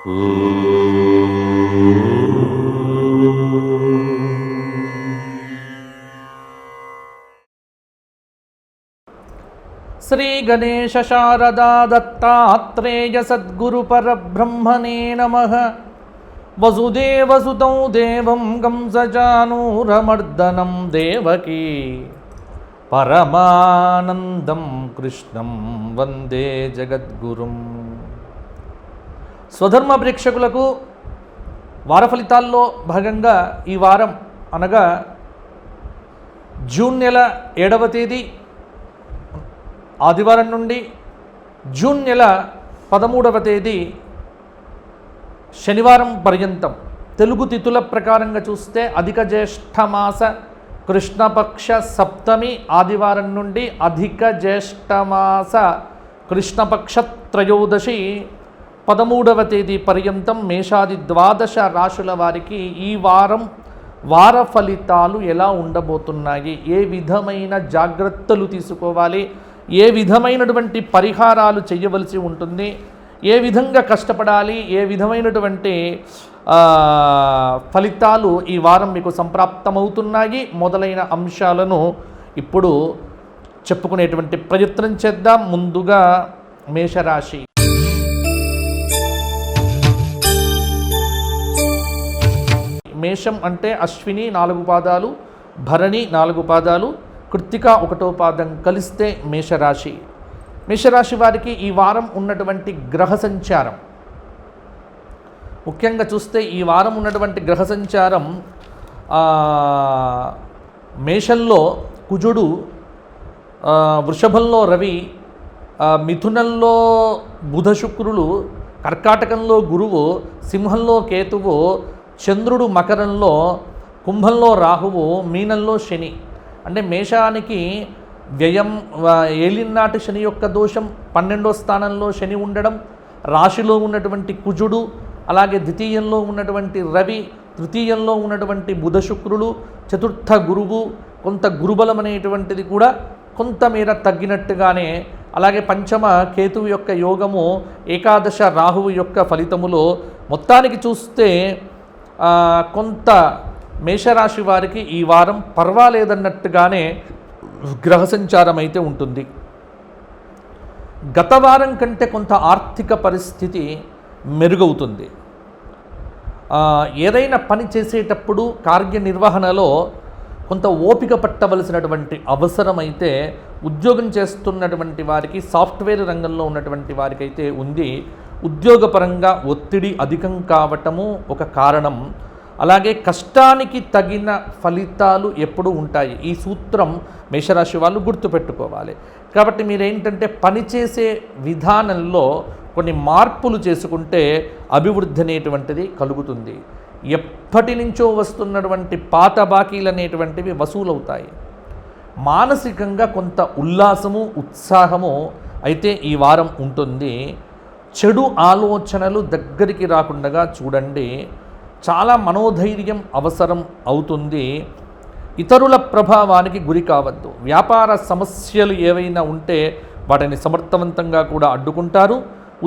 శ్రీ గణేశ శారదా దత్తాత్రేయ సద్గురు పరబ్రహ్మణే నమః. వసుదేవసుతం దేవం కంసచానూరమర్దనం దేవకీ పరమానందం కృష్ణం వందే జగద్గురుం. స్వధర్మ ప్రేక్షకులకు వార ఫలితాల్లో భాగంగా ఈ వారం అనగా జూన్ నెల 7వ తేదీ ఆదివారం నుండి జూన్ నెల 13వ తేదీ శనివారం పర్యంతం తెలుగు తిథుల ప్రకారంగా చూస్తే అధిక జ్యేష్ఠమాస కృష్ణపక్ష సప్తమి ఆదివారం నుండి అధిక జ్యేష్ఠమాస కృష్ణపక్ష త్రయోదశి 13వ తేదీ పర్యంతం మేషాది 12 రాశుల వారికి ఈ వారం వార ఫలితాలు ఎలా ఉండబోతున్నాయి, ఏ విధమైన జాగ్రత్తలు తీసుకోవాలి, ఏ విధమైనటువంటి పరిహారాలు చేయవలసి ఉంటుంది, ఏ విధంగా కష్టపడాలి, ఏ విధమైనటువంటి ఫలితాలు ఈ వారం మీకు సంప్రాప్తమవుతున్నాయి మొదలైన అంశాలను ఇప్పుడు చెప్పుకునేటువంటి ప్రయత్నం చేద్దాం. ముందుగా మేషరాశి. మేషం అంటే అశ్విని 4 పాదాలు, భరణి 4 పాదాలు, కృత్తిక 1వ పాదం కలిస్తే మేషరాశి. మేషరాశి వారికి ఈ వారం ఉన్నటువంటి గ్రహ సంచారం, ముఖ్యంగా చూస్తే ఈ వారం ఉన్నటువంటి గ్రహ సంచారం మేషంలో కుజుడు, వృషభంలో రవి, మిథునంలో బుధ శుక్రులు, కర్కాటకంలో గురువు, సింహంలో కేతువు, చంద్రుడు మకరంలో, కుంభంలో రాహువు, మీనంలో శని. అంటే మేషానికి వ్యయం ఏలినాటి శని యొక్క దోషం, 12వ స్థానంలో శని ఉండడం, రాశిలో ఉన్నటువంటి కుజుడు, అలాగే ద్వితీయంలో ఉన్నటువంటి రవి, తృతీయంలో ఉన్నటువంటి బుధ శుక్రులు, చతుర్థ గురువు, కొంత గురుబలం అనేటువంటిది కూడా కొంతమేర తగ్గినట్టుగానే, అలాగే పంచమ కేతువు యొక్క యోగము, ఏకాదశ రాహువు యొక్క ఫలితములో మొత్తానికి చూస్తే కొంత మేషరాశి వారికి ఈ వారం పర్వాలేదన్నట్టుగానే గ్రహ సంచారం అయితే ఉంటుంది. గత వారం కంటే కొంత ఆర్థిక పరిస్థితి మెరుగవుతుంది. ఏదైనా పని చేసేటప్పుడు కార్యనిర్వహణలో కొంత ఓపిక పట్టవలసినటువంటి అవసరం అయితే ఉద్యోగం చేస్తున్నటువంటి వారికి, సాఫ్ట్వేర్ రంగంలో ఉన్నటువంటి వారికి అయితే ఉంది. ఉద్యోగపరంగా ఒత్తిడి అధికం కావటము ఒక కారణం. అలాగే కష్టానికి తగిన ఫలితాలు ఎప్పుడు ఉంటాయి, ఈ సూత్రం మేషరాశి వాళ్ళు గుర్తుపెట్టుకోవాలి. కాబట్టి మీరేంటంటే పనిచేసే విధానంలో కొన్ని మార్పులు చేసుకుంటే అభివృద్ధి అనేటువంటిది కలుగుతుంది. ఎప్పటి నుంచో వస్తున్నటువంటి పాత బాకీలు అనేటువంటివి వసూలవుతాయి. మానసికంగా కొంత ఉల్లాసము, ఉత్సాహము అయితే ఈ వారం ఉంటుంది. చెడు ఆలోచనలు దగ్గరికి రాకుండా చూడండి. చాలా మనోధైర్యం అవసరం అవుతుంది. ఇతరుల ప్రభావానికి గురి కావద్దు. వ్యాపార సమస్యలు ఏవైనా ఉంటే వాటిని సమర్థవంతంగా కూడా అడ్డుకుంటారు.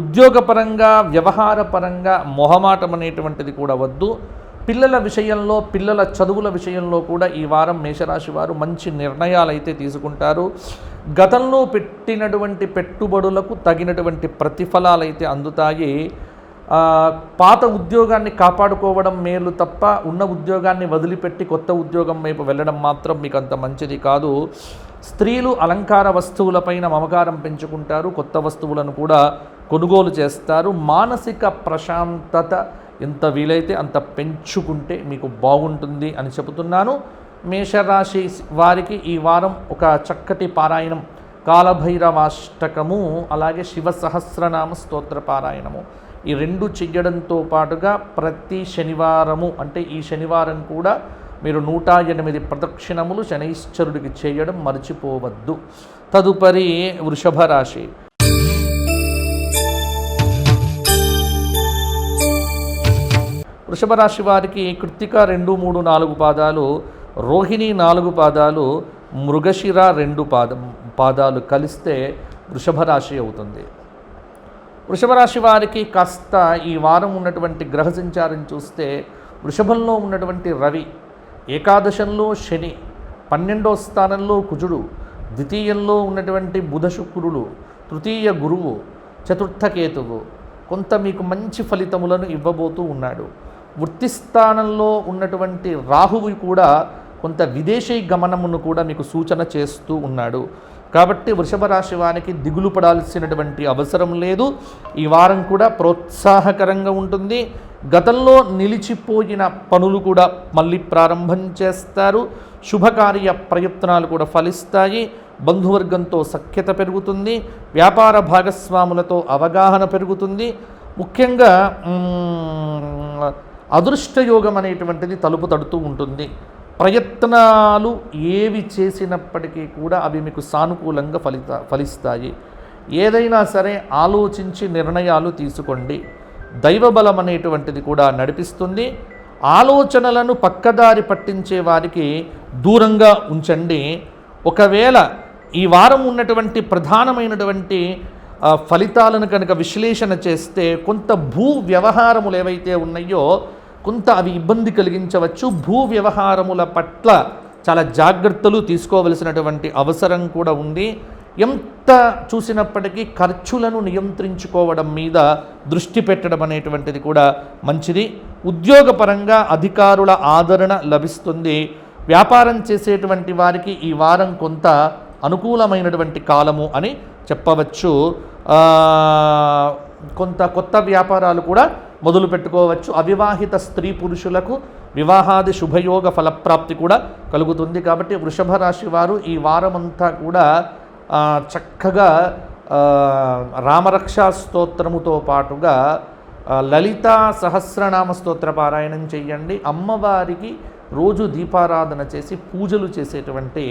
ఉద్యోగపరంగా, వ్యవహారపరంగా మొహమాటం అనేటువంటిది కూడా వద్దు. పిల్లల విషయంలో, పిల్లల చదువుల విషయంలో కూడా ఈ వారం మేషరాశి వారు మంచి నిర్ణయాలు అయితే తీసుకుంటారు. గతంలో పెట్టినటువంటి పెట్టుబడులకు తగినటువంటి ప్రతిఫలాలు అయితే అందుతాయి. పాత ఉద్యోగాన్ని కాపాడుకోవడం మేలు తప్ప ఉన్న ఉద్యోగాన్ని వదిలిపెట్టి కొత్త ఉద్యోగం వైపు వెళ్ళడం మాత్రం మీకు అంత మంచిది కాదు. స్త్రీలు అలంకార వస్తువులపైన మమకారం పెంచుకుంటారు, కొత్త వస్తువులను కూడా కొనుగోలు చేస్తారు. మానసిక ప్రశాంతత ఎంత వీలైతే అంత పెంచుకుంటే మీకు బాగుంటుంది అని చెబుతున్నాను. మేషరాశి వారికి ఈ వారం ఒక చక్కటి పారాయణం, కాలభైరవాష్టకము, అలాగే శివ సహస్రనామ స్తోత్ర పారాయణము, ఈ 2 చెయ్యడంతో పాటుగా ప్రతి శనివారము, అంటే ఈ శనివారం కూడా మీరు 108 ప్రదక్షిణములు శనైశ్చరుడికి చేయడం మర్చిపోవద్దు. తదుపరి వృషభ రాశి. వృషభ రాశి వారికి కృత్తిక 2, 3, 4 పాదాలు, రోహిణి 4 పాదాలు, మృగశిర 2 పాదాలు కలిస్తే వృషభ రాశి అవుతుంది. వృషభ రాశి వారికి కాస్త ఈ వారం ఉన్నటువంటి గ్రహ సంచారం చూస్తే వృషభంలో ఉన్నటువంటి రవి, ఏకాదశంలో శని, 12వ స్థానంలో కుజుడు, ద్వితీయంలో ఉన్నటువంటి బుధ శుక్రుడు, తృతీయ గురువు, చతుర్థ కేతువు కొంత మీకు మంచి ఫలితములను ఇవ్వబోతూ ఉన్నాడు. వృత్తి స్థానంలో ఉన్నటువంటి రాహువు కూడా కొంత విదేశీ గమనమును కూడా మీకు సూచన చేస్తూ ఉన్నాడు. కాబట్టి వృషభ రాశి వారికి దిగులు పడాల్సినటువంటి అవసరం లేదు. ఈ వారం కూడా ప్రోత్సాహకరంగా ఉంటుంది. గతంలో నిలిచిపోయిన పనులు కూడా మళ్ళీ ప్రారంభం చేస్తారు. శుభకార్య ప్రయత్నాలు కూడా ఫలిస్తాయి. బంధువర్గంతో సఖ్యత పెరుగుతుంది. వ్యాపార భాగస్వాములతో అవగాహన పెరుగుతుంది. ముఖ్యంగా అదృష్టయోగం అనేటువంటిది తలుపు తడుతూ ఉంటుంది. ప్రయత్నాలు ఏవి చేసినప్పటికీ కూడా అవి మీకు సానుకూలంగా ఫలిస్తాయి. ఏదైనా సరే ఆలోచించి నిర్ణయాలు తీసుకోండి. దైవబలం అనేటువంటిది కూడా నడిపిస్తుంది. ఆలోచనలను పక్కదారి పట్టించే వారికి దూరంగా ఉంచండి. ఒకవేళ ఈ వారం ఉన్నటువంటి ప్రధానమైనటువంటి ఫలితాలను కనుక విశ్లేషణ చేస్తే కొంత భూ వ్యవహారములు ఏవైతే ఉన్నాయో కొంత అవి ఇబ్బంది కలిగించవచ్చు. భూ వ్యవహారముల పట్ల చాలా జాగ్రత్తలు తీసుకోవలసినటువంటి అవసరం కూడా ఉంది. ఎంత చూసినప్పటికీ ఖర్చులను నియంత్రించుకోవడం మీద దృష్టి పెట్టడం అనేటువంటిది కూడా మంచిది. ఉద్యోగపరంగా అధికారుల ఆదరణ లభిస్తుంది. వ్యాపారం చేసేటువంటి వారికి ఈ వారం కొంత అనుకూలమైనటువంటి కాలము అని చెప్పవచ్చు. కొంత కొత్త వ్యాపారాలు కూడా మొదలు పెట్టుకోవచ్చు. అవివాహిత స్త్రీ పురుషులకు వివాహాది శుభయోగ ఫలప్రాప్తి కూడా కలుగుతుంది. కాబట్టి వృషభ రాశి వారు ఈ వారమంతా కూడా చక్కగా రామరక్షా స్తోత్రముతో పాటుగా లలితా సహస్రనామ స్తోత్ర పారాయణం చేయండి. అమ్మవారికి రోజు దీపారాధన చేసి పూజలు చేసేటువంటి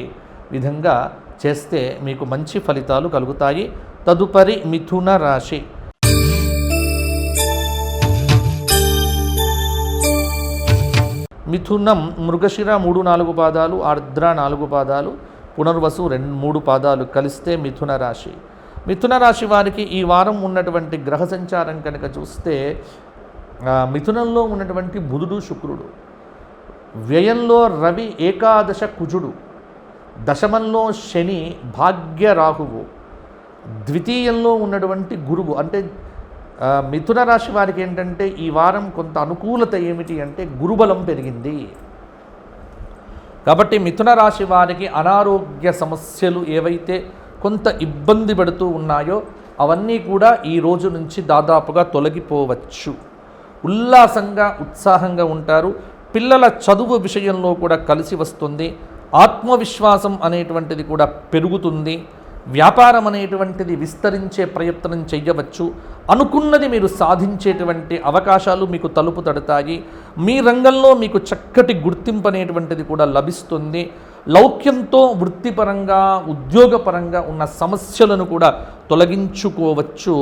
విధంగా చేస్తే మీకు మంచి ఫలితాలు కలుగుతాయి. తదుపరి మిథున రాశి. మిథునం మృగశిర 3-4 పాదాలు, ఆర్ద్ర 4 పాదాలు, పునర్వసు 2-3 పాదాలు కలిస్తే మిథున రాశి. మిథున రాశి వారికి ఈ వారం ఉన్నటువంటి గ్రహ సంచారం కనుక చూస్తే మిథునంలో ఉన్నటువంటి బుధుడు శుక్రుడు, వ్యయంలో రవి, ఏకాదశ కుజుడు, దశమంలో శని, భాగ్య రాహువు, ద్వితీయంలో ఉన్నటువంటి గురువు. అంటే మిథున రాశి వారికి ఏంటంటే ఈ వారం కొంత అనుకూలత ఏమిటి అంటే గురుబలం పెరిగింది. కాబట్టి మిథున రాశి వారికి అనారోగ్య సమస్యలు ఏవైతే కొంత ఇబ్బంది పడుతూ ఉన్నాయో అవన్నీ కూడా ఈ రోజు నుంచి దాదాపుగా తొలగిపోవచ్చు. ఉల్లాసంగా ఉత్సాహంగా ఉంటారు. పిల్లల చదువు విషయంలో కూడా కలిసి వస్తుంది. ఆత్మవిశ్వాసం అనేటువంటిది కూడా పెరుగుతుంది. వ్యాపారం అనేటువంటిది విస్తరించే ప్రయత్నం చేయవచ్చు. అనుకున్నది మీరు సాధించేటువంటి అవకాశాలు మీకు తలుపు తడతాయి. మీ రంగంలో మీకు చక్కటి గుర్తింపు అనేటువంటిది కూడా లభిస్తుంది. లౌక్యంతో వృత్తిపరంగా ఉద్యోగపరంగా ఉన్న సమస్యలను కూడా తొలగించుకోవచ్చు.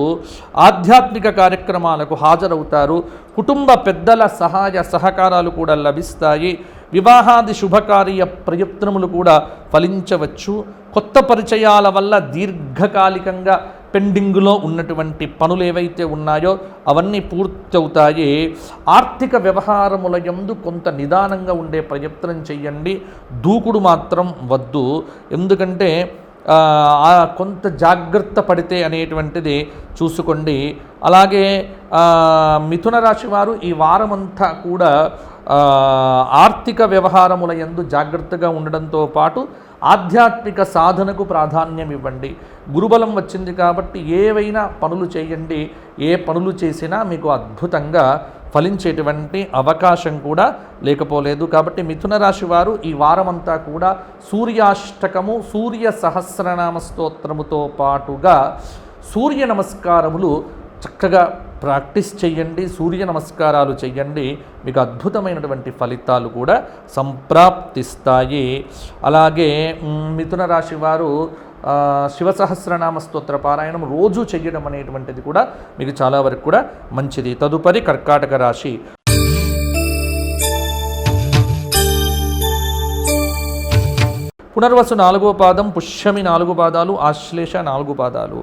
ఆధ్యాత్మిక కార్యక్రమాలకు హాజరవుతారు. కుటుంబ పెద్దల సహాయ సహకారాలు కూడా లభిస్తాయి. వివాహాది శుభకార్య ప్రయత్నములు కూడా ఫలించవచ్చు. కొత్త పరిచయాల వల్ల దీర్ఘకాలికంగా పెండింగ్లో ఉన్నటువంటి పనులు ఏవైతే ఉన్నాయో అవన్నీ పూర్తవుతాయి. ఆర్థిక వ్యవహారముల యందు కొంత నిదానంగా ఉండే ప్రయత్నం చేయండి. దూకుడు మాత్రం వద్దు. ఎందుకంటే కొంత జాగ్రత్త పడితే అనేటువంటిది చూసుకోండి. అలాగే మిథున రాశి వారు ఈ వారమంతా కూడా ఆర్థిక వ్యవహారముల యందు జాగ్రత్తగా ఉండడంతో పాటు ఆధ్యాత్మిక సాధనకు ప్రాధాన్యం ఇవ్వండి. గురుబలం వచ్చింది కాబట్టి ఏవైనా పనులు చేయండి. ఏ పనులు చేసినా మీకు అద్భుతంగా ఫలించేటువంటి అవకాశం కూడా లేకపోలేదు. కాబట్టి మిథున రాశి వారు ఈ వారమంతా కూడా సూర్యాష్టకము, సూర్య సహస్రనామ స్తోత్రముతో పాటుగా సూర్య నమస్కారములు చక్కగా ప్రాక్టీస్ చేయండి. సూర్య నమస్కారాలు చేయండి. మీకు అద్భుతమైనటువంటి ఫలితాలు కూడా సంప్రాప్తిస్తాయి. అలాగే మిథున రాశి వారు శివ సహస్రనామ స్తోత్ర పారాయణం రోజు చేయడం అనేటువంటిది కూడా మీకు చాలా వరకు కూడా మంచిది. తదుపరి కర్కాటక రాశి. పునర్వసు 4వ పాదం, పుష్యమి 4 పాదాలు, ఆశ్లేష 4 పాదాలు,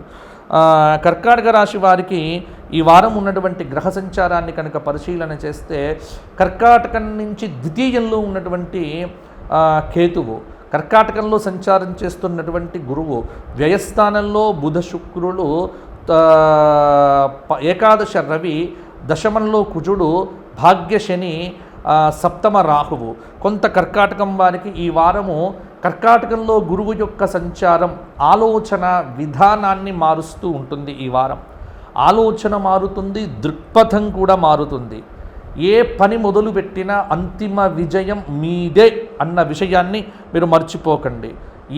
కర్కాటక రాశి వారికి ఈ వారం ఉన్నటువంటి గ్రహ సంచారాన్ని కనుక పరిశీలన చేస్తే కర్కాటకం నుంచి ద్వితీయంలో ఉన్నటువంటి కేతువు, కర్కాటకంలో సంచారం చేస్తున్నటువంటి గురువు, వ్యయస్థానంలో బుధ శుక్రులు, ఏకాదశ రవి, దశమంలో కుజుడు, భాగ్య శని, సప్తమ రాహువు. కొంత కర్కాటకం వారికి ఈ వారము కర్కాటకంలో గురువు యొక్క సంచారం ఆలోచన విధానాన్ని మారుస్తూ ఉంటుంది. ఈ వారం ఆలోచన మారుతుంది, దృక్పథం కూడా మారుతుంది. ఏ పని మొదలుపెట్టినా అంతిమ విజయం మీదే అన్న విషయాన్ని మీరు మర్చిపోకండి.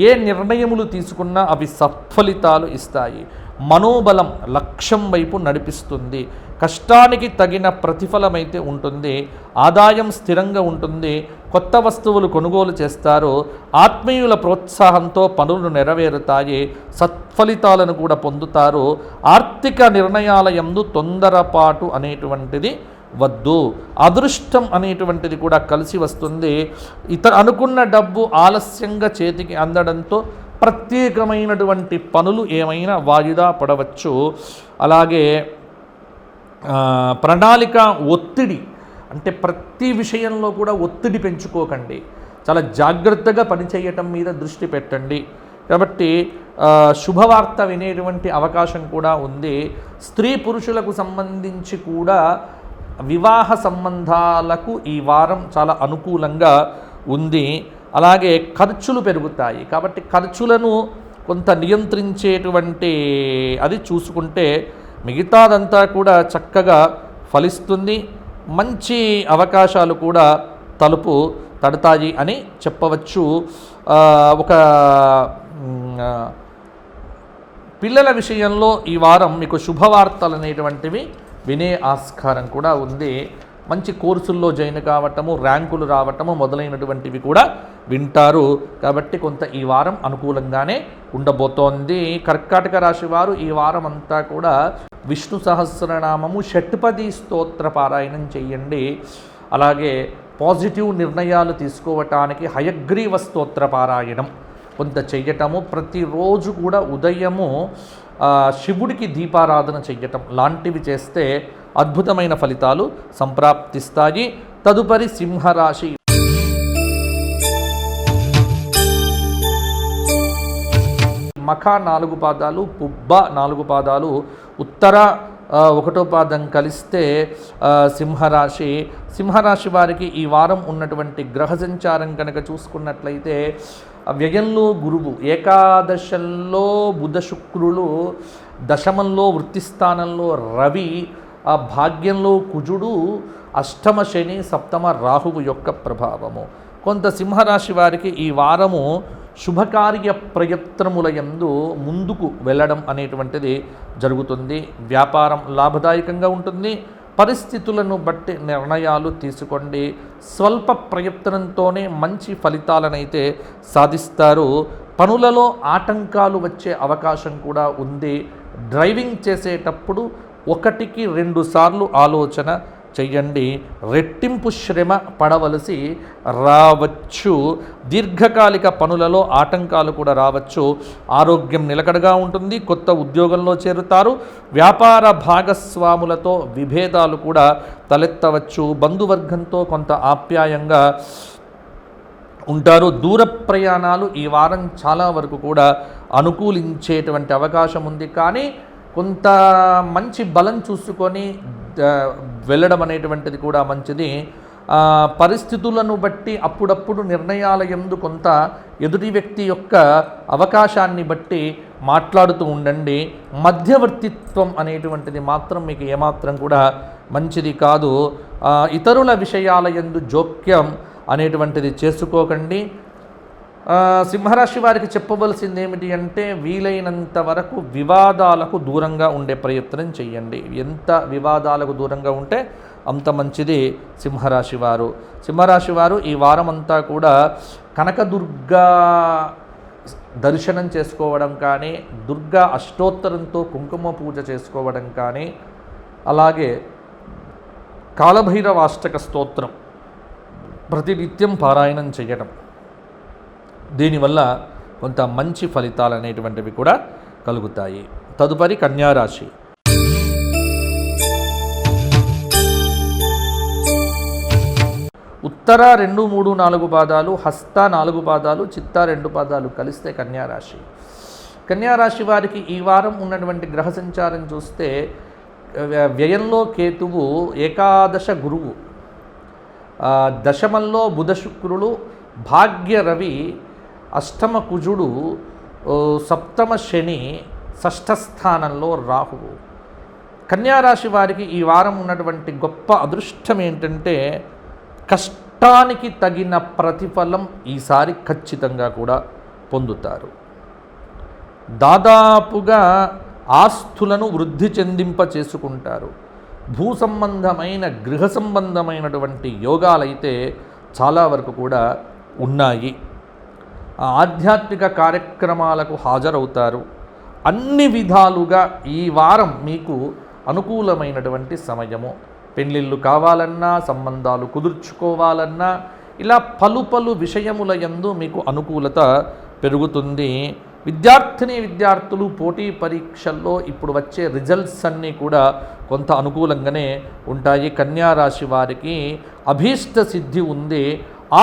ఏ నిర్ణయములు తీసుకున్నా అవి సత్ఫలితాలు ఇస్తాయి. మనోబలం లక్ష్యం వైపు నడిపిస్తుంది. కష్టానికి తగిన ప్రతిఫలమైతే ఉంటుంది. ఆదాయం స్థిరంగా ఉంటుంది. కొత్త వస్తువులు కొనుగోలు చేస్తారు. ఆత్మీయుల ప్రోత్సాహంతో పనులు నెరవేరుతాయి. సత్ఫలితాలను కూడా పొందుతారు. ఆర్థిక నిర్ణయాల యందు తొందరపాటు అనేటువంటిది వద్దు. అదృష్టం అనేటువంటిది కూడా కలిసి వస్తుంది. అనుకున్న డబ్బు ఆలస్యంగా చేతికి అందడంతో ప్రత్యేకమైనటువంటి పనులు ఏమైనా వాయిదా పడవచ్చు. అలాగే ప్రణాళిక ఒత్తిడి, అంటే ప్రతి విషయంలో కూడా ఒత్తిడి పెంచుకోకండి. చాలా జాగ్రత్తగా పనిచేయటం మీద దృష్టి పెట్టండి. కాబట్టి శుభవార్త వినేటువంటి అవకాశం కూడా ఉంది. స్త్రీ పురుషులకు సంబంధించి కూడా వివాహ సంబంధాలకు ఈ వారం చాలా అనుకూలంగా ఉంది. అలాగే ఖర్చులు పెరుగుతాయి. కాబట్టి ఖర్చులను కొంత నియంత్రించేటువంటి అది చూసుకుంటే మిగతాదంతా కూడా చక్కగా ఫలిస్తుంది. మంచి అవకాశాలు కూడా తలుపు తడతాయి అని చెప్పవచ్చు. ఒక పిల్లల విషయంలో ఈ వారం మీకు శుభవార్తలు అనేటువంటివి వినే ఆస్కారం కూడా ఉంది. మంచి కోర్సుల్లో జాయిన్ కావటము, ర్యాంకులు రావటము మొదలైనటువంటివి కూడా వింటారు. కాబట్టి కొంత ఈ వారం అనుకూలంగానే ఉండబోతోంది. కర్కాటక రాశి వారు ఈ వారం అంతా కూడా విష్ణు సహస్రనామము షట్పది స్తోత్ర పారాయణం చేయండి. అలాగే పాజిటివ్ నిర్ణయాలు తీసుకోవటానికి హయగ్రీవ స్తోత్ర పారాయణం కొంత చెయ్యటము, ప్రతిరోజు కూడా ఉదయము శివుడికి దీపారాధన చెయ్యటం లాంటివి చేస్తే అద్భుతమైన ఫలితాలు సంప్రాప్తిస్తాయి. తదుపరి సింహరాశి. మఖ 4 పాదాలు, పుబ్బ 4 పాదాలు, ఉత్తర 1వ పాదం కలిస్తే సింహరాశి. సింహరాశి వారికి ఈ వారం ఉన్నటువంటి గ్రహ సంచారం కనుక చూసుకున్నట్లయితే వ్యయంలో గురువు, ఏకాదశంలో బుధ శుక్రులు, దశమంలో వృత్తిస్థానంలో రవి, భాగ్యంలో కుజుడు, అష్టమ శని, సప్తమ రాహువు యొక్క ప్రభావము. కొంత సింహరాశి వారికి ఈ వారము శుభకార్య ప్రయత్నముల యందు ముందుకు వెళ్ళడం అనేటువంటిది జరుగుతుంది. వ్యాపారం లాభదాయకంగా ఉంటుంది. పరిస్థితులను బట్టి నిర్ణయాలు తీసుకోండి. స్వల్ప ప్రయత్నంతోనే మంచి ఫలితాలనైతే సాధిస్తారు. పనులలో ఆటంకాలు వచ్చే అవకాశం కూడా ఉంది. డ్రైవింగ్ చేసేటప్పుడు 1కి 2 సార్లు ఆలోచన చెయ్యండి. రెట్టింపు శ్రమ పడవలసి రావచ్చు. దీర్ఘకాలిక పనులలో ఆటంకాలు కూడా రావచ్చు. ఆరోగ్యం నిలకడగా ఉంటుంది. కొత్త ఉద్యోగంలో చేరుతారు. వ్యాపార భాగస్వాములతో విభేదాలు కూడా తలెత్తవచ్చు. బంధువర్గంతో కొంత ఆప్యాయంగా ఉంటారు. దూర ప్రయాణాలు ఈ వారం చాలా వరకు కూడా అనుకూలించేటువంటి అవకాశం ఉంది. కానీ కొంత మంచి బలం చూసుకొని వెళ్ళడం అనేటువంటిది కూడా మంచిది. పరిస్థితులను బట్టి అప్పుడప్పుడు నిర్ణయాల యందు కొంత ఎదుటి వ్యక్తి యొక్క అవకాశాన్ని బట్టి మాట్లాడుతూ ఉండండి. మధ్యవర్తిత్వం అనేటువంటిది మాత్రం మీకు ఏమాత్రం కూడా మంచిది కాదు. ఇతరుల విషయాల యందు జోక్యం అనేటువంటిది చేసుకోకండి. సింహరాశి వారికి చెప్పవలసింది ఏమిటి అంటే వీలైనంత వరకు వివాదాలకు దూరంగా ఉండే ప్రయత్నం చేయండి. ఎంత వివాదాలకు దూరంగా ఉంటే అంత మంచిది. సింహరాశి వారు ఈ వారం అంతా కూడా కనకదుర్గా దర్శనం చేసుకోవడం కానీ, దుర్గా అష్టోత్తరంతో కుంకుమ పూజ చేసుకోవడం కానీ, అలాగే కాలభైరవాష్టక స్తోత్రం ప్రతినిత్యం పారాయణం చేయడం, దీనివల్ల కొంత మంచి ఫలితాలు అనేటువంటివి కూడా కలుగుతాయి. తదుపరి కన్యారాశి. ఉత్తర 2, 3, 4 పాదాలు, హస్త 4 పాదాలు, చిత్త 2 పాదాలు కలిస్తే కన్యారాశి. కన్యారాశి వారికి ఈ వారం ఉన్నటువంటి గ్రహ సంచారం చూస్తే వ్యయంలో కేతువు, ఏకాదశ గురువు, దశమంలో బుధ శుక్రులు, భాగ్య రవి, అష్టమ కుజుడు, సప్తమ శని, షష్ఠ స్థానంలో రాహువు. కన్యారాశి వారికి ఈ వారం ఉన్నటువంటి గొప్ప అదృష్టం ఏంటంటే కష్టానికి తగిన ప్రతిఫలం ఈసారి ఖచ్చితంగా కూడా పొందుతారు. దాదాపుగా ఆస్తులను వృద్ధి చెందింప చేసుకుంటారు. భూ సంబంధమైన గృహ సంబంధమైనటువంటి యోగాలైతే చాలా వరకు కూడా ఉన్నాయి. ఆధ్యాత్మిక కార్యక్రమాలకు హాజరవుతారు. అన్ని విధాలుగా ఈ వారం మీకు అనుకూలమైనటువంటి సమయము. పెళ్ళిళ్ళు కావాలన్నా, సంబంధాలు కుదుర్చుకోవాలన్నా, ఇలా పలు విషయముల యందు మీకు అనుకూలత పెరుగుతుంది. విద్యార్థులు పోటీ పరీక్షల్లో ఇప్పుడు వచ్చే రిజల్ట్స్ అన్నీ కూడా కొంత అనుకూలంగానే ఉంటాయి. కన్యారాశి వారికి అభీష్ట సిద్ధి ఉంది.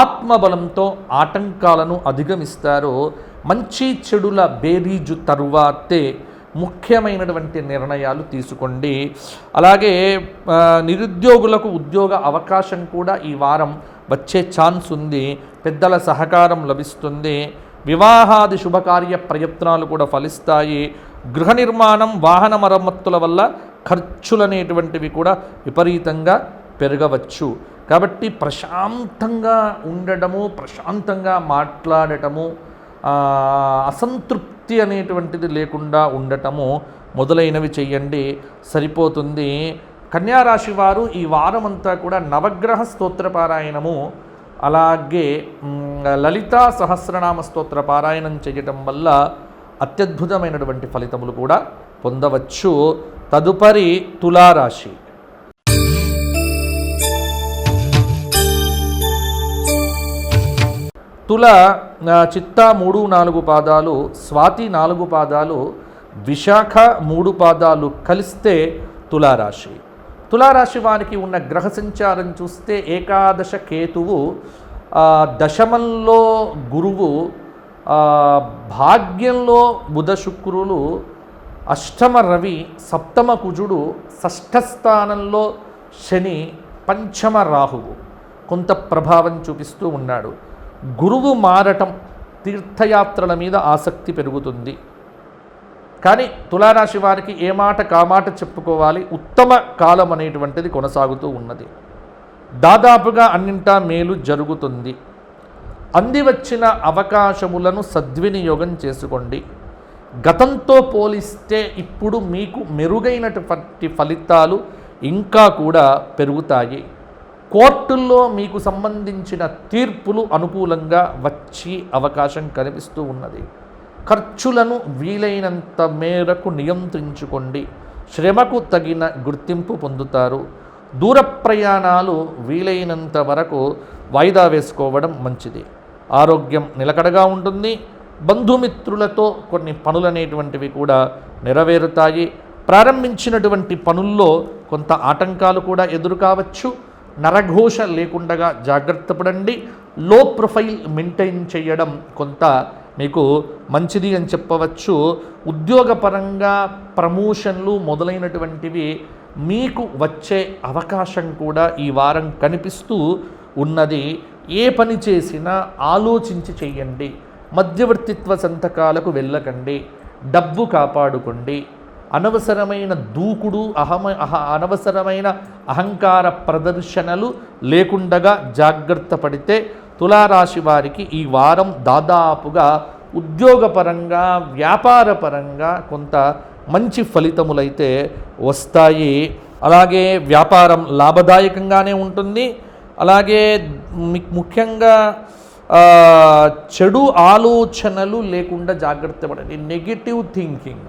ఆత్మబలంతో ఆటంకాలను అధిగమిస్తారు. మంచి చెడుల బేరీజు తరువాతే ముఖ్యమైనటువంటి నిర్ణయాలు తీసుకోండి. అలాగే నిరుద్యోగులకు ఉద్యోగ అవకాశం కూడా ఈ వారం వచ్చే ఛాన్స్ ఉంది. పెద్దల సహకారం లభిస్తుంది. వివాహాది శుభకార్య ప్రయత్నాలు కూడా ఫలిస్తాయి. గృహ నిర్మాణం, వాహన మరమ్మతుల వల్ల ఖర్చులనేటువంటివి కూడా విపరీతంగా పెరగవచ్చు. కాబట్టి ప్రశాంతంగా ఉండడము, ప్రశాంతంగా మాట్లాడటము, అసంతృప్తి అనేటువంటిది లేకుండా ఉండటము మొదలైనవి చేయండి, సరిపోతుంది. కన్యారాశి వారు ఈ వారమంతా కూడా నవగ్రహ స్తోత్రపారాయణము, అలాగే లలితా సహస్రనామ స్తోత్ర పారాయణం చేయటం వల్ల అత్యద్భుతమైనటువంటి ఫలితములు కూడా పొందవచ్చు. తదుపరి తులారాశి. తుల చిత్త 3, 4 పాదాలు, స్వాతి 4 పాదాలు, విశాఖ 3 పాదాలు కలిస్తే తులారాశి. తులారాశి వారికి ఉన్న గ్రహ సంచారం చూస్తే ఏకాదశ కేతువు, దశమంలో గురువు, భాగ్యంలో బుధ శుక్రులు, అష్టమ రవి, సప్తమ కుజుడు, షష్ఠ స్థానంలో శని, పంచమ రాహువు కొంత ప్రభావం చూపిస్తూ ఉన్నాడు. గురువు మారటం, తీర్థయాత్రల మీద ఆసక్తి పెరుగుతుంది. కానీ తులారాశి వారికి ఏ మాట కామాట చెప్పుకోవాలి, ఉత్తమ కాలం అనేటువంటిది కొనసాగుతూ ఉన్నది. దాదాపుగా అన్నింటా మేలు జరుగుతుంది. అంది వచ్చిన అవకాశములను సద్వినియోగం చేసుకోండి. గతంతో పోలిస్తే ఇప్పుడు మీకు మెరుగైనటువంటి ఫలితాలు ఇంకా కూడా పెరుగుతాయి. కోర్టుల్లో మీకు సంబంధించిన తీర్పులు అనుకూలంగా వచ్చి అవకాశం కనిపిస్తూ ఉన్నది. ఖర్చులను వీలైనంత మేరకు నియంత్రించుకోండి. శ్రమకు తగిన గుర్తింపు పొందుతారు. దూర ప్రయాణాలు వీలైనంత వరకు వాయిదా వేసుకోవడం మంచిది. ఆరోగ్యం నిలకడగా ఉంటుంది. బంధుమిత్రులతో కొన్ని పనులనేటువంటివి కూడా నెరవేరుతాయి. ప్రారంభించినటువంటి పనుల్లో కొంత ఆటంకాలు కూడా ఎదురు కావచ్చు. నరఘోష లేకుండా జాగ్రత్త పడండి. లో ప్రొఫైల్ మెయింటైన్ చేయడం కొంత మీకు మంచిది అని చెప్పవచ్చు. ఉద్యోగపరంగా ప్రమోషన్లు మొదలైనటువంటివి మీకు వచ్చే అవకాశం కూడా ఈ వారం కనిపిస్తూ ఉన్నది. ఏ పని చేసినా ఆలోచించి చేయండి. మధ్యవర్తిత్వ సంతకాలకు వెళ్ళకండి. డబ్బు కాపాడుకోండి. అనవసరమైన దూకుడు, అనవసరమైన అహంకార ప్రదర్శనలు లేకుండగా జాగ్రత్త పడితే తులారాశి వారికి ఈ వారం దాదాపుగా ఉద్యోగపరంగా, వ్యాపారపరంగా కొంత మంచి ఫలితములైతే వస్తాయి. అలాగే వ్యాపారం లాభదాయకంగానే ఉంటుంది. అలాగే ముఖ్యంగా చెడు ఆలోచనలు లేకుండా జాగ్రత్త పడండి. నెగిటివ్ థింకింగ్,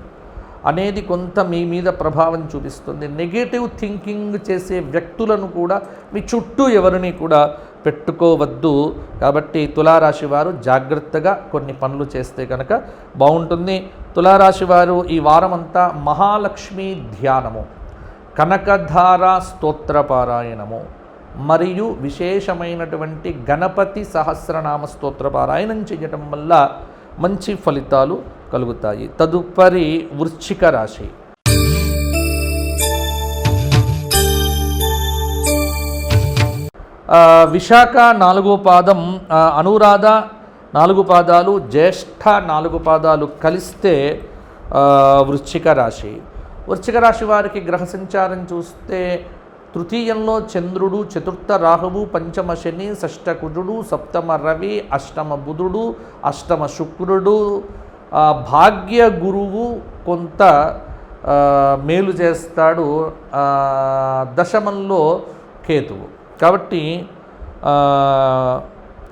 అనేది కొంత మీ మీద ప్రభావం చూపిస్తుంది. నెగటివ్ థింకింగ్ చేసే వ్యక్తులను కూడా మీ చుట్టూ ఎవరిని కూడా పెట్టుకోవద్దు. కాబట్టి తులారాశి వారు జాగ్రత్తగా కొన్ని పనులు చేస్తే కనుక బాగుంటుంది. తులారాశి వారు ఈ వారమంతా మహాలక్ష్మి ధ్యానము, కనకధార స్తోత్రపారాయణము మరియు విశేషమైనటువంటి గణపతి సహస్రనామ స్తోత్రపారాయణం చేయటం వల్ల మంచి ఫలితాలు కలుగుతాయి. తదుపరి వృశ్చిక రాశి. విశాఖ 4వ పాదం, అనురాధ 4 పాదాలు, జ్యేష్ఠ 4 పాదాలు కలిస్తే వృశ్చిక రాశి. వృశ్చిక రాశి వారికి గ్రహ సంచారం చూస్తే తృతీయంలో చంద్రుడు, చతుర్థ రాహువు, పంచమ శని, షష్ఠ కుజుడు, సప్తమ రవి, అష్టమ బుధుడు, అష్టమ శుక్రుడు, భాగ్య గురువు కొంత మేలు చేస్తాడు, దశమంలో కేతువు. కాబట్టి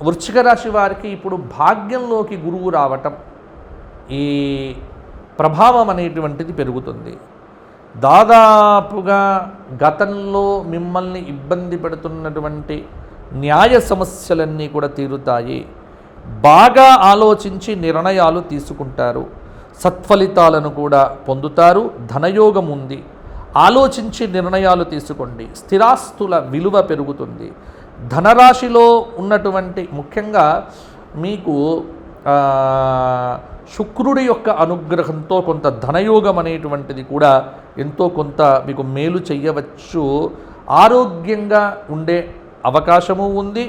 వృశ్చిక రాశి వారికి ఇప్పుడు భాగ్యంలోకి గురువు రావటం, ఈ ప్రభావం అనేటువంటిది పెరుగుతుంది. దాదాపుగా గతంలో మిమ్మల్ని ఇబ్బంది పెడుతున్నటువంటి న్యాయ సమస్యలన్నీ కూడా తీరుతాయి. బాగా ఆలోచించి నిర్ణయాలు తీసుకుంటారు, సత్ఫలితాలను కూడా పొందుతారు. ధనయోగం ఉంది, ఆలోచించి నిర్ణయాలు తీసుకోండి. స్థిరాస్తుల విలువ పెరుగుతుంది. ధనరాశిలో ఉన్నటువంటి ముఖ్యంగా మీకు శుక్రుడి యొక్క అనుగ్రహంతో కొంత ధనయోగం అనేటువంటిది కూడా ఎంతో కొంత మీకు మేలు చెయ్యవచ్చు. ఆరోగ్యంగా ఉండే అవకాశము ఉంది.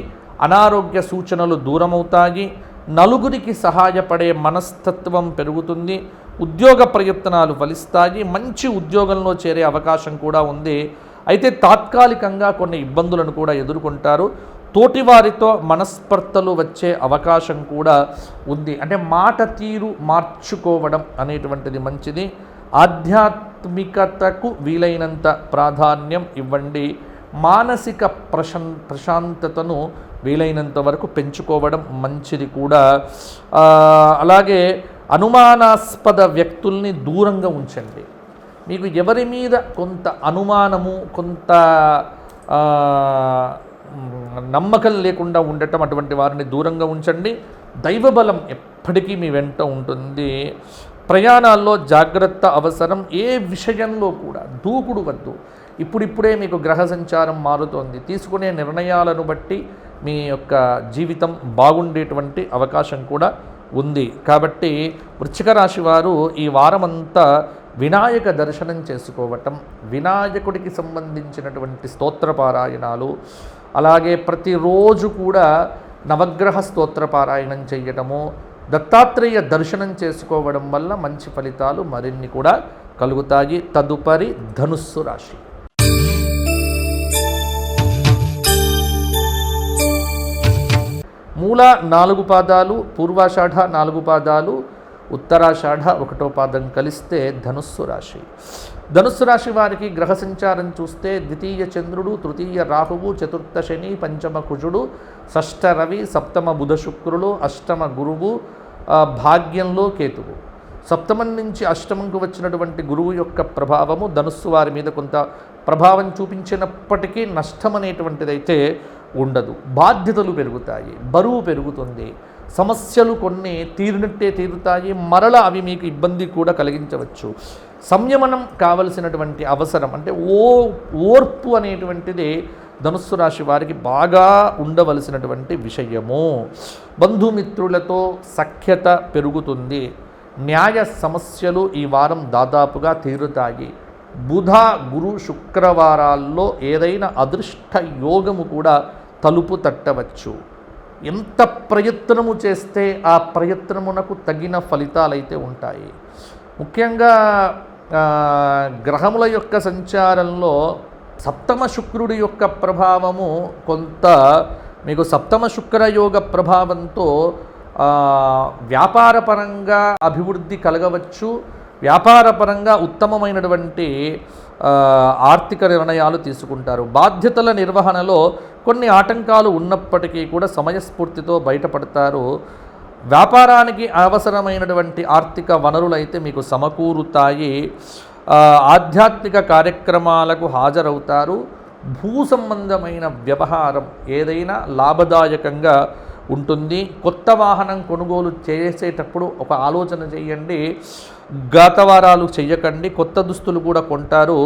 అనారోగ్య సూచనలు దూరమవుతాయి. నలుగురికి సహాయపడే మనస్తత్వం పెరుగుతుంది. ఉద్యోగ ప్రయత్నాలు ఫలిస్తాయి. మంచి ఉద్యోగంలో చేరే అవకాశం కూడా ఉంది. అయితే తాత్కాలికంగా కొన్ని ఇబ్బందులను కూడా ఎదుర్కొంటారు. తోటివారితో మనస్పర్ధలు వచ్చే అవకాశం కూడా ఉంది. అంటే మాట తీరు మార్చుకోవడం అనేటువంటిది మంచిది. ఆధ్యాత్మికతకు వీలైనంత ప్రాధాన్యం ఇవ్వండి. మానసిక ప్రశాంతతను వీలైనంత వరకు పెంచుకోవడం మంచిది కూడా. అలాగే అనుమానాస్పద వ్యక్తుల్ని దూరంగా ఉంచండి. మీకు ఎవరి మీద కొంత అనుమానము, కొంత నమ్మకం లేకుండా ఉండటం, అటువంటి వారిని దూరంగా ఉంచండి. దైవబలం ఎప్పటికీ మీ వెంట ఉంటుంది. ప్రయాణాల్లో జాగ్రత్త అవసరం. ఏ విషయంలో కూడా దూకుడు వద్దు. ఇప్పుడిప్పుడే మీకు గ్రహ సంచారం మారుతోంది. తీసుకునే నిర్ణయాలను బట్టి మీ యొక్క జీవితం బాగుండేటువంటి అవకాశం కూడా ఉంది. కాబట్టి వృశ్చిక రాశి వారు ఈ వారమంతా వినాయక దర్శనం చేసుకోవటం, వినాయకుడికి సంబంధించినటువంటి స్తోత్రపారాయణాలు, అలాగే ప్రతిరోజు కూడా నవగ్రహ స్తోత్రపారాయణం చేయటము, దత్తాత్రేయ దర్శనం చేసుకోవడం వల్ల మంచి ఫలితాలు మరిన్ని కూడా కలుగుతాయి. తదుపరి ధనుస్సు రాశి. మూల 4 పాదాలు, పూర్వాషాఢ 4 పాదాలు, ఉత్తరాషాఢ 1వ పాదం కలిస్తే ధనుస్సు రాశి. ధనుస్సు రాశి వారికి గ్రహ సంచారం చూస్తే ద్వితీయ చంద్రుడు, తృతీయ రాహువు, చతుర్థ శని, పంచమ కుజుడు, షష్ఠ రవి, సప్తమ బుధ శుక్రులు, అష్టమ గురువు, భాగ్యంలో కేతువు. సప్తమం నుంచి అష్టమంకు వచ్చినటువంటి గురువు యొక్క ప్రభావము ధనుస్సు వారి మీద కొంత ప్రభావం చూపించినప్పటికీ నష్టం అనేటువంటిదైతే ఉండదు. బాధ్యతలు పెరుగుతాయి, బరువు పెరుగుతుంది, సమస్యలు కొన్ని తీరినట్టే తీరుతాయి, మరల అవి మీకు ఇబ్బంది కూడా కలిగించవచ్చు. సంయమనం కావలసినటువంటి అవసరం, అంటే ఓర్పు అనేటువంటిది ధనుస్సు రాశి వారికి బాగా ఉండవలసినటువంటి విషయము. బంధుమిత్రులతో సఖ్యత పెరుగుతుంది. న్యాయ సమస్యలు ఈ వారం దాదాపుగా తీరుతాయి. బుధ, గురు, శుక్రవారాల్లో ఏదైనా అదృష్ట యోగము కూడా తలుపు తట్టవచ్చు. ఎంత ప్రయత్నము చేస్తే ఆ ప్రయత్నమునకు తగిన ఫలితాలైతే ఉంటాయి. ముఖ్యంగా గ్రహముల యొక్క సంచారంలో సప్తమ శుక్రుడి యొక్క ప్రభావము కొంత మీకు సప్తమ శుక్రయోగ ప్రభావంతో వ్యాపారపరంగా అభివృద్ధి కలగవచ్చు. వ్యాపారపరంగా ఉత్తమమైనటువంటి ఆర్థిక నిర్ణయాలు తీసుకుంటారు. బాధ్యతల నిర్వహణలో కొన్ని ఆటంకాలు ఉన్నప్పటికీ కూడా సమయస్ఫూర్తితో బయటపడతారు. వ్యాపారానికి అవసరమైనటువంటి ఆర్థిక వనరులు అయితే మీకు సమకూరుతాయి. ఆధ్యాత్మిక కార్యక్రమాలకు హాజరవుతారు. భూ సంబంధమైన వ్యవహారం ఏదైనా లాభదాయకంగా ఉంటుంది. కొత్త వాహనం కొనుగోలు చేసేటప్పుడు ఒక ఆలోచన చేయండి, గాతవారాలు చెయ్యకండి. కొత్త దుస్తులు కూడా కొంటారు.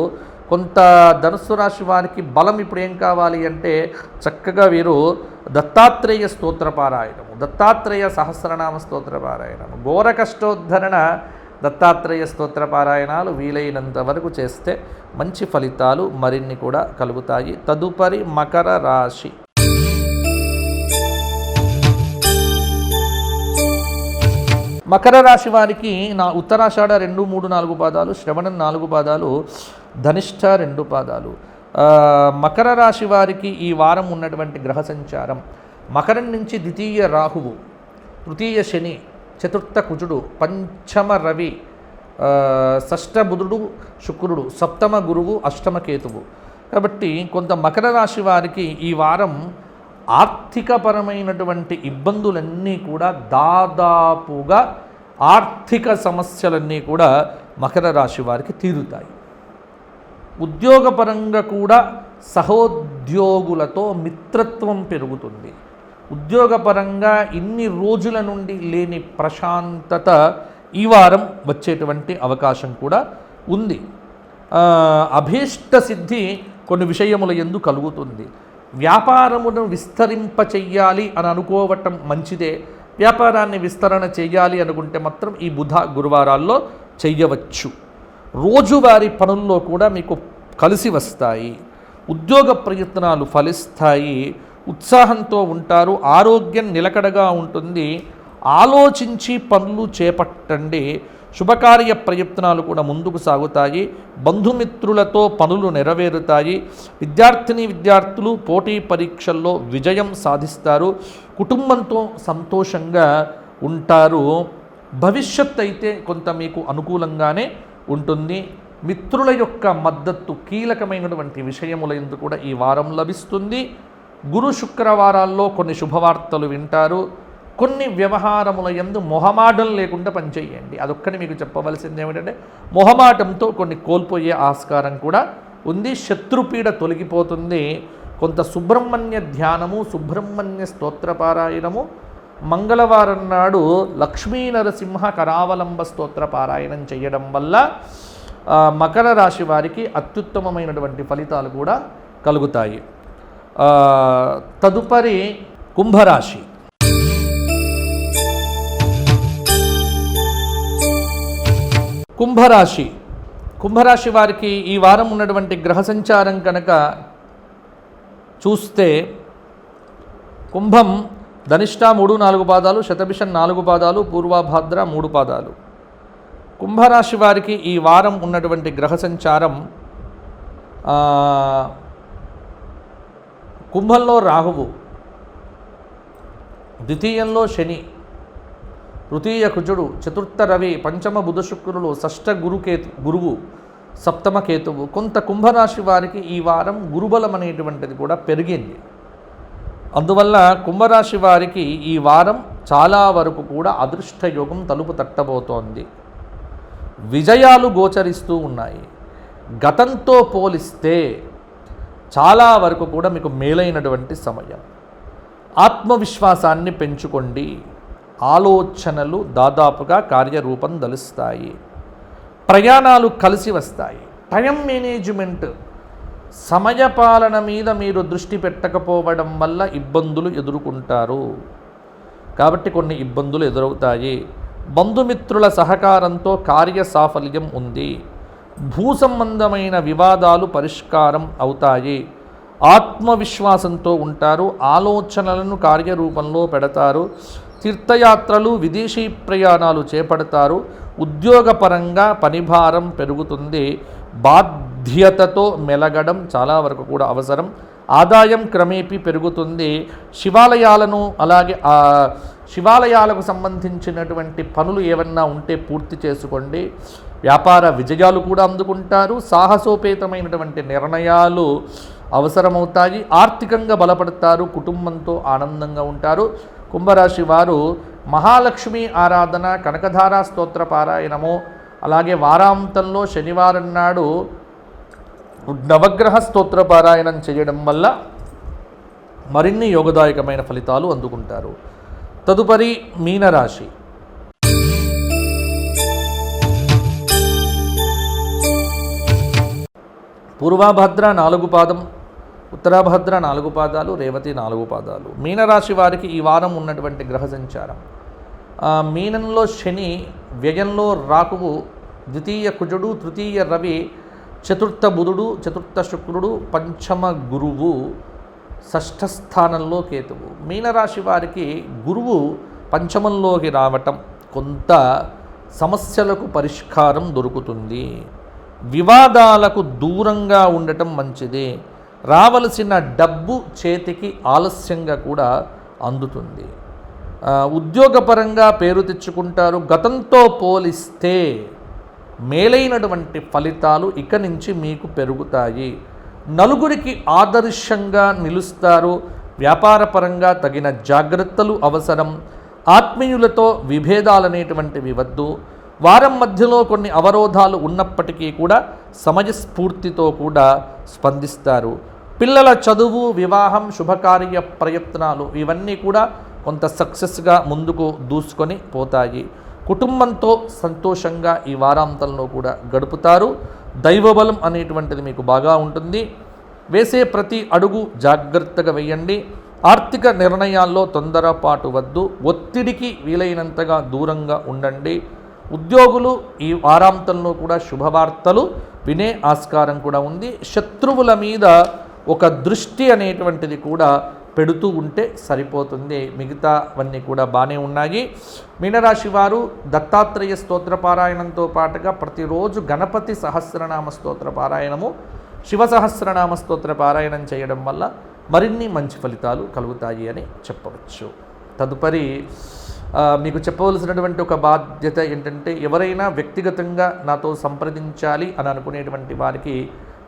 కొంత ధనుస్సు రాశి వారికి బలం ఇప్పుడు ఏం కావాలి అంటే చక్కగా వీరు దత్తాత్రేయ స్తోత్రపారాయణము, దత్తాత్రేయ సహస్రనామ స్తోత్రపారాయణము, ఘోర కష్టోద్ధరణ దత్తాత్రేయ స్తోత్రపారాయణాలు వీలైనంత వరకు చేస్తే మంచి ఫలితాలు మరిన్ని కూడా కలుగుతాయి. తదుపరి మకర రాశి. మకర రాశి వారికి ఉత్తరాషాఢ 2, 3, 4 పాదాలు, శ్రవణం 4 పాదాలు, ధనిష్ఠ 2 పాదాలు. మకర రాశి వారికి ఈ వారం ఉన్నటువంటి గ్రహ సంచారం మకరం నుంచి ద్వితీయ రాహువు, తృతీయ శని, చతుర్థ కుజుడు, పంచమ రవి, షష్ఠ బుధుడు, శుక్రుడు, సప్తమ గురువు, అష్టమ కేతువు. కాబట్టి కొంత మకర రాశి వారికి ఈ వారం ఆర్థికపరమైనటువంటి ఇబ్బందులన్నీ కూడా దాదాపుగా ఆర్థిక సమస్యలన్నీ కూడా మకర రాశి వారికి తీరుతాయి. ఉద్యోగపరంగా కూడా సహోద్యోగులతో మిత్రత్వం పెరుగుతుంది. ఉద్యోగపరంగా ఇన్ని రోజుల నుండి లేని ప్రశాంతత ఈ వారం వచ్చేటువంటి అవకాశం కూడా ఉంది. అభీష్ట సిద్ధి కొన్ని విషయముల యందు కలుగుతుంది. వ్యాపారమును విస్తరింపచెయ్యాలి అని అనుకోవటం మంచిదే. వ్యాపారాన్ని విస్తరణ చేయాలి అనుకుంటే మాత్రం ఈ బుధ గురువారాల్లో చెయ్యవచ్చు. రోజువారీ పనుల్లో కూడా మీకు కలిసి వస్తాయి. ఉద్యోగ ప్రయత్నాలు ఫలిస్తాయి. ఉత్సాహంతో ఉంటారు. ఆరోగ్యం నిలకడగా ఉంటుంది. ఆలోచించి పనులు చేపట్టండి. శుభకార్య ప్రయత్నాలు కూడా ముందుకు సాగుతాయి. బంధుమిత్రులతో పనులు నెరవేరుతాయి. విద్యార్థులు పోటీ పరీక్షల్లో విజయం సాధిస్తారు. కుటుంబంతో సంతోషంగా ఉంటారు. భవిష్యత్ అయితే కొంత మీకు అనుకూలంగానే ఉంటుంది. మిత్రుల యొక్క మద్దతు కీలకమైనటువంటి విషయముల యందు కూడా ఈ వారం లభిస్తుంది. గురు శుక్రవారాల్లో కొన్ని శుభవార్తలు వింటారు. కొన్ని వ్యవహారముల యందు మొహమాటం లేకుండా పనిచేయండి. అదొక్కటి మీకు చెప్పవలసింది ఏమిటంటే మొహమాటంతో కొన్ని కోల్పోయే ఆస్కారం కూడా ఉంది. శత్రుపీడ తొలగిపోతుంది. కొంత సుబ్రహ్మణ్య ధ్యానము, సుబ్రహ్మణ్య స్తోత్రపారాయణము, మంగళవారం నాడు లక్ష్మీ నరసింహ కరావలంబ స్తోత్రపారాయణం చేయడం వల్ల మకర రాశి వారికి అత్యుత్తమమైనటువంటి ఫలితాలు కూడా కలుగుతాయి. తదుపరి కుంభరాశి. కుంభరాశి వారికి ఈ వారం ఉన్నటువంటి గ్రహ సంచారం కనుక చూస్తే కుంభం ధనిష్ట 3, 4 పాదాలు, శతభిషం 4 పాదాలు, పూర్వభాద్ర 3 పాదాలు. కుంభరాశి వారికి ఈ వారం ఉన్నటువంటి గ్రహ సంచారం కుంభంలో రాహువు, ద్వితీయంలో శని, తృతీయ కుజుడు, చతుర్థ రవి, పంచమ బుధ శుక్రులు, షష్ఠ గురువు, సప్తమ కేతువు. కొంత కుంభరాశి వారికి ఈ వారం గురుబలం అనేటువంటిది కూడా పెరిగింది. అందువల్ల కుంభరాశి వారికి ఈ వారం చాలా వరకు కూడా అదృష్టయోగం తలుపు తట్టబోతోంది. విజయాలు గోచరిస్తూ ఉన్నాయి. గతంతో పోలిస్తే చాలా వరకు కూడా మీకు మేలైనటువంటి సమయం. ఆత్మవిశ్వాసాన్ని పెంచుకోండి. ఆలోచనలు దాదాపుగా కార్యరూపం దలుస్తాయి. ప్రయాణాలు కలిసి వస్తాయి. టైం మేనేజ్మెంట్, సమయపాలన మీద మీరు దృష్టి పెట్టకపోవడం వల్ల ఇబ్బందులు ఎదుర్కొంటారు. కాబట్టి కొన్ని ఇబ్బందులు ఎదురవుతాయి. బంధుమిత్రుల సహకారంతో కార్య సాఫల్యం ఉంది. భూ సంబంధమైన వివాదాలు పరిష్కారం అవుతాయి. ఆత్మవిశ్వాసంతో ఉంటారు. ఆలోచనలను కార్యరూపంలో పెడతారు. తీర్థయాత్రలు, విదేశీ ప్రయాణాలు చేపడతారు. ఉద్యోగపరంగా పనిభారం పెరుగుతుంది. బాధ్యతతో మెలగడం చాలా వరకు కూడా అవసరం. ఆదాయం క్రమేపీ పెరుగుతుంది. శివాలయాలను అలాగే శివాలయాలకు సంబంధించినటువంటి పనులు ఏమన్నా ఉంటే పూర్తి చేసుకోండి. వ్యాపార విజయాలు కూడా అందుకుంటారు. సాహసోపేతమైనటువంటి నిర్ణయాలు అవసరమవుతాయి. ఆర్థికంగా బలపడతారు. కుటుంబంతో ఆనందంగా ఉంటారు. కుంభరాశి వారు మహాలక్ష్మి ఆరాధన, కనకధారా స్తోత్ర పారాయణము, అలాగే వారాంతంలో శనివారం నాడు నవగ్రహ స్తోత్ర పారాయణం చేయడం వల్ల మరిన్ని యోగదాయకమైన ఫలితాలు అందుకుంటారు. తదుపరి మీనరాశి. పూర్వభద్ర 4 పాదం, ఉత్తరాభద్ర 4 పాదాలు, రేవతి 4 పాదాలు. మీనరాశి వారికి ఈ వారం ఉన్నటువంటి గ్రహ సంచారం, మీనంలో శని, వ్యయంలో రాకువు, ద్వితీయ కుజుడు, తృతీయ రవి, చతుర్థ బుధుడు, చతుర్థ శుక్రుడు, పంచమ గురువు, షష్ఠ స్థానంలో కేతువు. మీనరాశి వారికి గురువు పంచమంలోకి రావటం కొంత సమస్యలకు పరిష్కారం దొరుకుతుంది. వివాదాలకు దూరంగా ఉండటం మంచిది. రావలసిన డబ్బు చేతికి ఆలస్యంగా కూడా అందుతుంది. ఉద్యోగపరంగా పేరు తెచ్చుకుంటారు. గతంతో పోలిస్తే మేలైనటువంటి ఫలితాలు ఇక నుంచి మీకు పెరుగుతాయి. నలుగురికి ఆదర్శంగా నిలుస్తారు. వ్యాపారపరంగా తగిన జాగ్రత్తలు అవసరం. ఆత్మీయులతో విభేదాలనేటువంటివి వద్దు. వారం మధ్యలో కొన్ని అవరోధాలు ఉన్నప్పటికీ కూడా సమయస్ఫూర్తితో కూడా స్పందిస్తారు. పిల్లల చదువు, వివాహం, శుభకార్య ప్రయత్నాలు ఇవన్నీ కూడా కొంత సక్సెస్గా ముందుకు దూసుకొని పోతాయి. కుటుంబంతో సంతోషంగా ఈ వారాంతంలో కూడా గడుపుతారు. దైవబలం అనేటువంటిది మీకు బాగా ఉంటుంది. వేసే ప్రతి అడుగు జాగ్రత్తగా వేయండి. ఆర్థిక నిర్ణయాల్లో తొందరపాటు వద్దు. ఒత్తిడికి వీలైనంతగా దూరంగా ఉండండి. ఉద్యోగులు ఈ వారాంతంలో కూడా శుభవార్తలు వినే ఆస్కారం కూడా ఉంది. శత్రువుల మీద ఒక దృష్టి అనేటువంటిది కూడా పెడుతూ ఉంటే సరిపోతుంది. మిగతావన్నీ కూడా బాగానే ఉన్నాయి. మీనరాశి వారు దత్తాత్రేయ స్తోత్ర పారాయణంతో పాటుగా ప్రతిరోజు గణపతి సహస్రనామ స్తోత్ర పారాయణము, శివ సహస్రనామ స్తోత్ర పారాయణం చేయడం వల్ల మరిన్ని మంచి ఫలితాలు కలుగుతాయి అని చెప్పవచ్చు. తదుపరి మీకు చెప్పవలసినటువంటి ఒక బాధ్యత ఏంటంటే, ఎవరైనా వ్యక్తిగతంగా నాతో సంప్రదించాలి అని అనుకునేటువంటి వారికి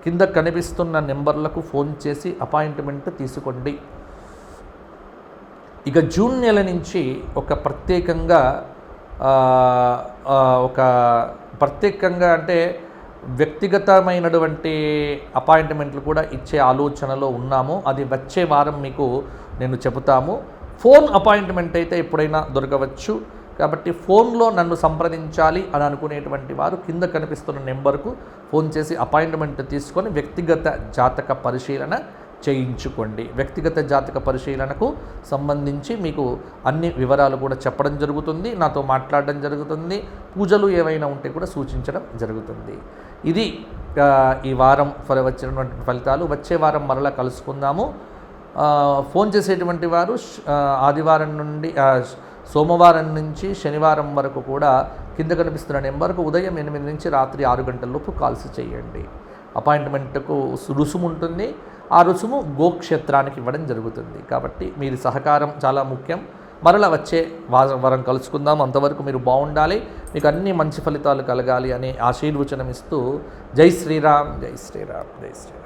కింద కనిపిస్తున్న నెంబర్లకు ఫోన్ చేసి అపాయింట్మెంట్ తీసుకోండి. ఇక జూన్ నెల నుంచి ఒక ప్రత్యేకంగా అంటే వ్యక్తిగతమైనటువంటి అపాయింట్మెంట్లు కూడా ఇచ్చే ఆలోచనలో ఉన్నాము. అది వచ్చే వారం మీకు నేను చెబుతాము. ఫోన్ అపాయింట్మెంట్ అయితే ఎప్పుడైనా దొరకవచ్చు. కాబట్టి ఫోన్లో నన్ను సంప్రదించాలి అని అనుకునేటువంటి వారు కింద కనిపిస్తున్న నెంబర్కు ఫోన్ చేసి అపాయింట్మెంట్ తీసుకొని వ్యక్తిగత జాతక పరిశీలన చేయించుకోండి. వ్యక్తిగత జాతక పరిశీలనకు సంబంధించి మీకు అన్ని వివరాలు కూడా చెప్పడం జరుగుతుంది, నాతో మాట్లాడడం జరుగుతుంది. పూజలు ఏవైనా ఉంటే కూడా సూచించడం జరుగుతుంది. ఇది ఈ వారం వచ్చినటువంటి ఫలితాలు. వచ్చే వారం మరలా కలుసుకుందాము. ఫోన్ చేసేటువంటి వారు ఆదివారం నుండి సోమవారం నుంచి శనివారం వరకు కూడా కింద కనిపిస్తున్న నెంబర్కు ఉదయం 8 నుంచి రాత్రి 6 గంటలలోపు కాల్స్ చేయండి. అపాయింట్మెంట్కు రుసుము ఉంటుంది. ఆ రుసుము గోక్షేత్రానికి ఇవ్వడం జరుగుతుంది. కాబట్టి మీరు సహకారం చాలా ముఖ్యం. మరలా వచ్చే వారం కలుసుకుందాం. అంతవరకు మీరు బాగుండాలి, మీకు అన్ని మంచి ఫలితాలు కలగాలి అని ఆశీర్వచనం ఇస్తూ జై శ్రీరామ్, జై శ్రీరామ్, జై శ్రీరామ్.